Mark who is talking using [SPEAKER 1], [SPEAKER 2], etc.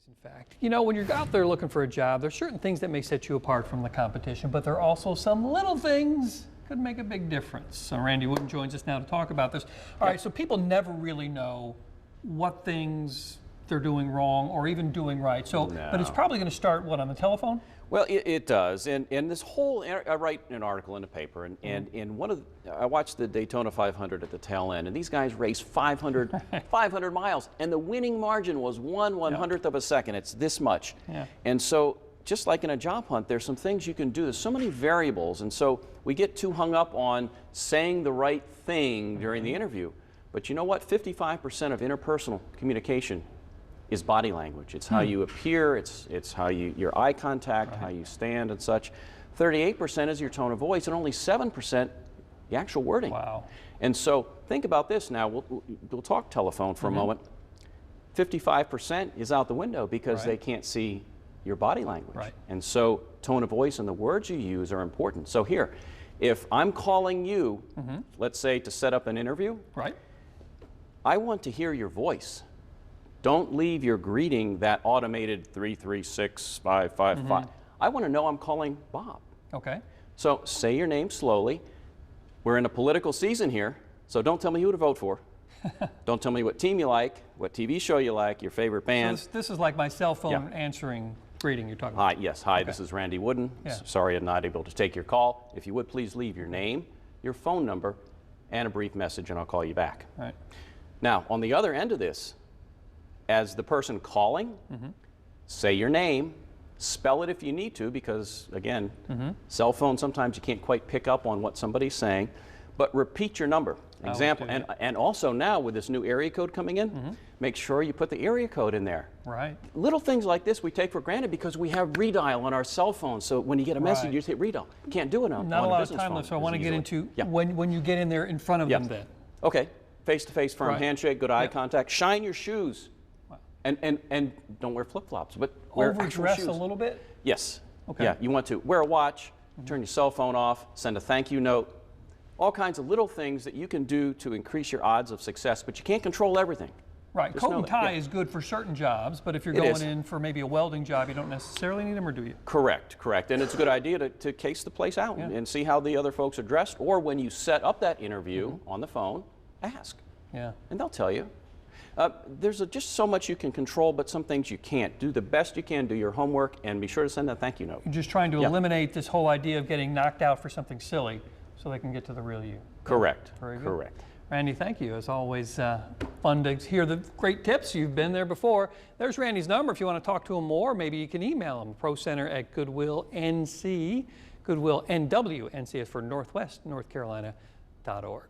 [SPEAKER 1] In fact, you know, when you're out there looking for a job, there's certain things that may set you apart from the competition, but there are also some little things could make a big difference. So Randy Wooden joins us now to talk about this. All right, so people never really know what things they're doing wrong or even doing right. So, but it's probably going to start, what, on the telephone?
[SPEAKER 2] Well, it does, and this whole, I write an article in the paper, and I watched the Daytona 500 at the tail end, and these guys raced 500 miles, and the winning margin was 1/100th of a second. It's this much.
[SPEAKER 1] Yeah.
[SPEAKER 2] And so, just like in a job hunt, there's some things you can do. There's so many variables, and so we get too hung up on saying the right thing during the interview. But you know what? 55% of interpersonal communication is body language. It's how you appear, it's how your eye contact, how you stand and such. 38% is your tone of voice, and only 7% the actual wording.
[SPEAKER 1] Wow.
[SPEAKER 2] And so think about this now. We'll talk telephone for a moment. 55% is out the window because they can't see your body language.
[SPEAKER 1] Right.
[SPEAKER 2] And so tone of voice and the words you use are important. So here, if I'm calling you, let's say to set up an interview, I want to hear your voice. Don't leave your greeting that automated 336-555. I want to know I'm calling Bob.
[SPEAKER 1] Okay.
[SPEAKER 2] So say your name slowly. We're in a political season here, so don't tell me who to vote for. Don't tell me what team you like, what TV show you like, your favorite band.
[SPEAKER 1] So this is like my cell phone answering greeting you're talking about.
[SPEAKER 2] Hi, yes. Hi, this is Randy Wooden. Sorry I'm not able to take your call. If you would, please leave your name, your phone number, and a brief message, and I'll call you back.
[SPEAKER 1] Right.
[SPEAKER 2] Now, on the other end of this, as the person calling, say your name, spell it if you need to, because again, cell phone, sometimes you can't quite pick up on what somebody's saying, but repeat your number. Example, and also now with this new area code coming in, make sure you put the area code in there.
[SPEAKER 1] Right.
[SPEAKER 2] Little things like this we take for granted because we have redial on our cell phone, so when you get a message, you just hit redial. You can't do it on
[SPEAKER 1] Not
[SPEAKER 2] a
[SPEAKER 1] a lot
[SPEAKER 2] business
[SPEAKER 1] of time
[SPEAKER 2] phone
[SPEAKER 1] left, so I want to get into
[SPEAKER 2] Yeah.
[SPEAKER 1] when you get in there in front of them then.
[SPEAKER 2] Okay, face-to-face firm handshake, good eye contact, shine your shoes. And don't wear flip-flops, but wear actual
[SPEAKER 1] Overdress
[SPEAKER 2] shoes.
[SPEAKER 1] a little bit?
[SPEAKER 2] Yes.
[SPEAKER 1] Okay.
[SPEAKER 2] Yeah, you want to wear a watch, turn your cell phone off, send a thank you note, all kinds of little things that you can do to increase your odds of success, but you can't control everything.
[SPEAKER 1] Right.
[SPEAKER 2] Just
[SPEAKER 1] Coat
[SPEAKER 2] know
[SPEAKER 1] and
[SPEAKER 2] that,
[SPEAKER 1] tie is good for certain jobs, but if you're going in for maybe a welding job, you don't necessarily need them, or do you?
[SPEAKER 2] Correct, correct. And it's a good idea to case the place out and see how the other folks are dressed, or when you set up that interview on the phone, ask.
[SPEAKER 1] Yeah.
[SPEAKER 2] And they'll tell you. There's just so much you can control, but some things you can't. Do the best you can, do your homework, and be sure to send that thank you note.
[SPEAKER 1] You're just trying to eliminate this whole idea of getting knocked out for something silly so they can get to the real you.
[SPEAKER 2] Correct.
[SPEAKER 1] Very good.
[SPEAKER 2] Correct.
[SPEAKER 1] Randy, thank you. As always, fun to hear the great tips. You've been there before. There's Randy's number if you want to talk to him more. Maybe you can email him, procenter@Goodwill NC, Goodwill NW, NC is for Northwest North Carolina.org.